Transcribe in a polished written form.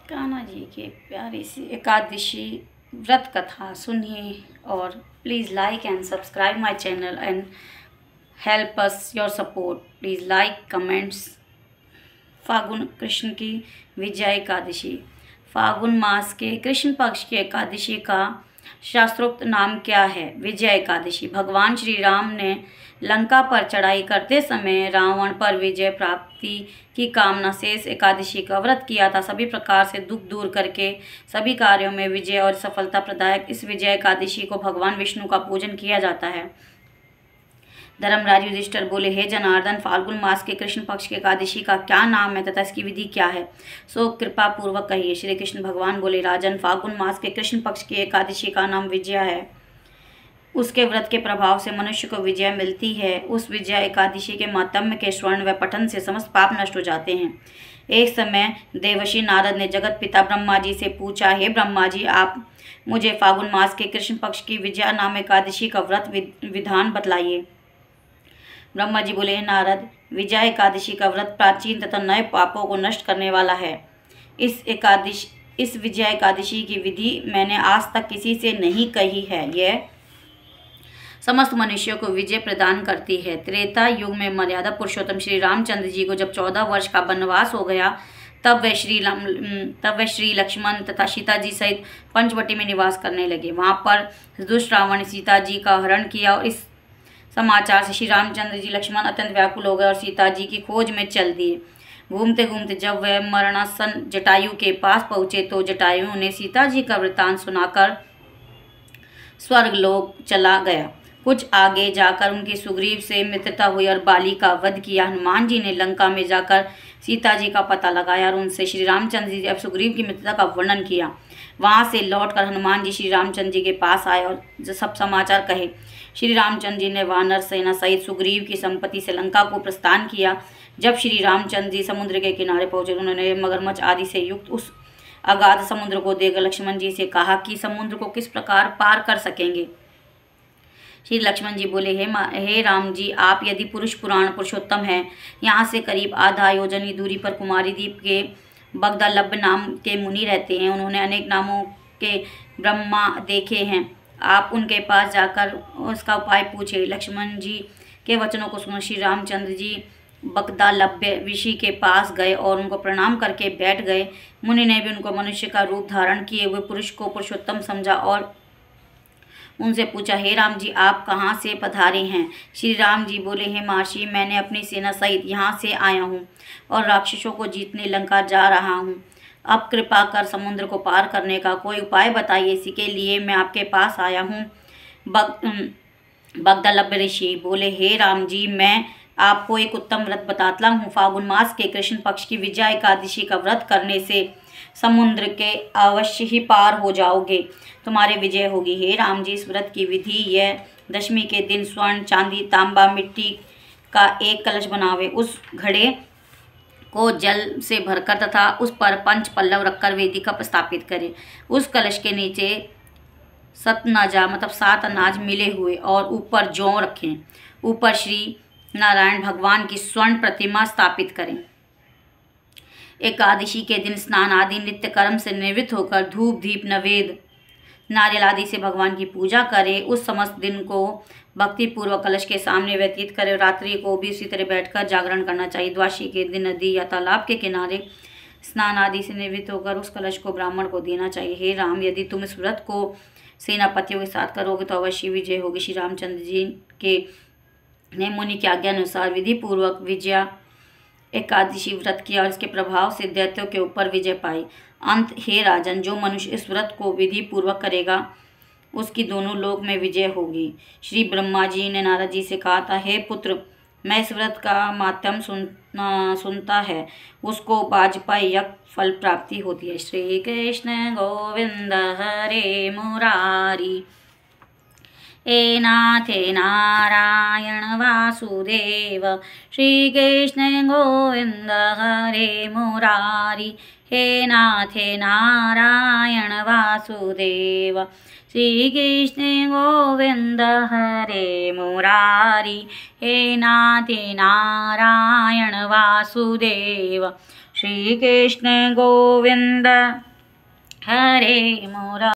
कान्हा जी की प्यारी सी एकादशी व्रत कथा सुनिए और please like and subscribe my channel and help us your support. Please like comments. फागुन कृष्ण की विजया एकादशी। फागुन मास के कृष्ण पक्ष की एकादशी का शास्त्रोक्त नाम क्या है? विजया एकादशी। भगवान श्री राम ने लंका पर चढ़ाई करते समय रावण पर विजय प्राप्ति की कामना से इस एकादशी का व्रत किया था। सभी प्रकार से दुख दूर करके सभी कार्यों में विजय और सफलता प्रदायक इस विजय एकादशी को भगवान विष्णु का पूजन किया जाता है। धर्मराज युधिष्ठिर बोले, हे जनार्दन, फाल्गुन मास के कृष्ण पक्ष की एकादशी का क्या नाम है तथा इसकी विधि क्या है, सो कृपा पूर्वक कहिए। श्री कृष्ण भगवान बोले, राजन, फाल्गुन मास के कृष्ण पक्ष की एकादशी का नाम विजया है। उसके व्रत के प्रभाव से मनुष्य को विजय मिलती है। उस विजया एकादशी के मातम्य के श्रवण व पठन से समस्त पाप नष्ट हो जाते हैं। एक समय देवर्षि नारद ने जगत पिता ब्रह्मा जी से पूछा, हे ब्रह्मा जी, आप मुझे फागुन मास के कृष्ण पक्ष की विजया नाम एकादशी का व्रत विधान बतलाइए। ब्रह्मा जी बोले, नारद, विजया एकादशी का व्रत प्राचीन तथा नए पापों को नष्ट करने वाला है। इस विजया एकादशी की विधि मैंने आज तक किसी से नहीं कही है। यह समस्त मनुष्यों को विजय प्रदान करती है। त्रेता युग में मर्यादा पुरुषोत्तम श्री रामचंद्र जी को जब 14 वर्ष का वनवास हो गया, तब वे श्री लक्ष्मण तथा सीता जी सहित पंचवटी में निवास करने लगे। वहां पर दुष्ट रावण ने सीता जी का हरण किया और इस समाचार से श्री रामचंद्र जी लक्ष्मण अत्यंत व्याकुल हो गए और सीता जी की खोज में चल दिए। घूमते घूमते जब वे मरणासन जटायु के पास पहुंचे तो जटायु ने सीता जी का वृत्तांत सुनाकर स्वर्गलोक चला गया। कुछ आगे जाकर उनकी सुग्रीव से मित्रता हुई और बाली का वध किया। हनुमान जी ने लंका में जाकर सीता जी का पता लगाया और उनसे श्री रामचंद्र जी अब सुग्रीव की मित्रता का वर्णन किया। वहां से लौटकर हनुमान जी श्री रामचंद्र जी के पास आए और सब समाचार कहे। श्री रामचंद्र जी ने वानर सेना सहित सुग्रीव की संपत्ति से लंका को प्रस्थान किया। जब श्री रामचंद्र जी समुद्र के किनारे पहुंचे, उन्होंने मगरमच्छ आदि से युक्त उस अगाध समुद्र को देखकर लक्ष्मण जी से कहा कि समुद्र को किस प्रकार पार कर सकेंगे। श्री लक्ष्मण जी बोले, हे राम जी, आप यदि पुरुष पुराण पुरुषोत्तम हैं, यहाँ से करीब आधा योजनी दूरी पर कुमारी द्वीप के बगदालब्य नाम के मुनि रहते हैं। उन्होंने अनेक नामों के ब्रह्मा देखे हैं। आप उनके पास जाकर उसका उपाय पूछे। लक्ष्मण जी के वचनों को सुन श्री रामचंद्र जी बगदालब्य ऋषि के पास गए और उनको प्रणाम करके बैठ गए। मुनि ने भी उनको मनुष्य का रूप धारण किए हुए पुरुष को पुरुषोत्तम समझा और उनसे पूछा, हे राम जी, आप कहाँ से पधारे हैं? श्री राम जी बोले, हे महर्षि, मैंने अपनी सेना सहित यहाँ से आया हूँ और राक्षसों को जीतने लंका जा रहा हूँ। अब कृपा कर समुद्र को पार करने का कोई उपाय बताइए, इसी के लिए मैं आपके पास आया हूँ। बगदालब्य ऋषि बोले, हे राम जी, मैं आपको एक उत्तम व्रत बताता हूँ। फागुन मास के कृष्ण पक्ष की विजया एकादशी का व्रत करने से समुद्र के अवश्य ही पार हो जाओगे, तुम्हारे विजय होगी। हे राम जी, इस व्रत की विधि यह, दशमी के दिन स्वर्ण, चांदी, तांबा, मिट्टी का एक कलश बनावे, उस घड़े को जल से भरकर तथा उस पर 5 पल्लव रखकर वेदिका पर स्थापित करें। उस कलश के नीचे 7 अनाज मिले हुए और ऊपर जौ रखें। ऊपर श्री नारायण भगवान की स्वर्ण प्रतिमा स्थापित करें। एकादशी के दिन स्नान आदि नित्य कर्म से निवृत्त होकर धूप, दीप, नैवेद्य, नारियल आदि से भगवान की पूजा करें। उस समस्त दिन को भक्ति पूर्वक कलश के सामने व्यतीत करें। रात्रि को भी उसी तरह बैठकर जागरण करना चाहिए। द्वादशी के दिन नदी या तालाब के किनारे स्नान आदि से निवृत्त होकर उस कलश को ब्राह्मण को देना चाहिए। हे राम, यदि तुम इस व्रत को सेनापतियों के साथ करोगे तो अवश्य विजय होगी। श्री रामचंद्र जी के ने मुनि की आज्ञा अनुसार विधि पूर्वक विजया एकादशी व्रत किया और इसके प्रभाव से दैत्यों के ऊपर विजय पाई। अंत, हे राजन, जो मनुष्य इस व्रत को विधि पूर्वक करेगा उसकी दोनों लोक में विजय होगी। श्री ब्रह्मा जी ने नारद जी से कहा था, हे पुत्र, मैं इस व्रत का माध्यम सुनता है, उसको वाजपेयी फल प्राप्ति होती है। श्री कृष्ण गोविंद हरे मुरारी, हे नाथ नारायण वासुदेव। श्री कृष्ण गोविंद हरे मुरारी, हे नाथ नारायण वासुदेव। श्री कृष्ण गोविंद हरे मुरारी, हे नाथ नारायण वासुदेव। श्री कृष्ण गोविंद हरे मुरारी।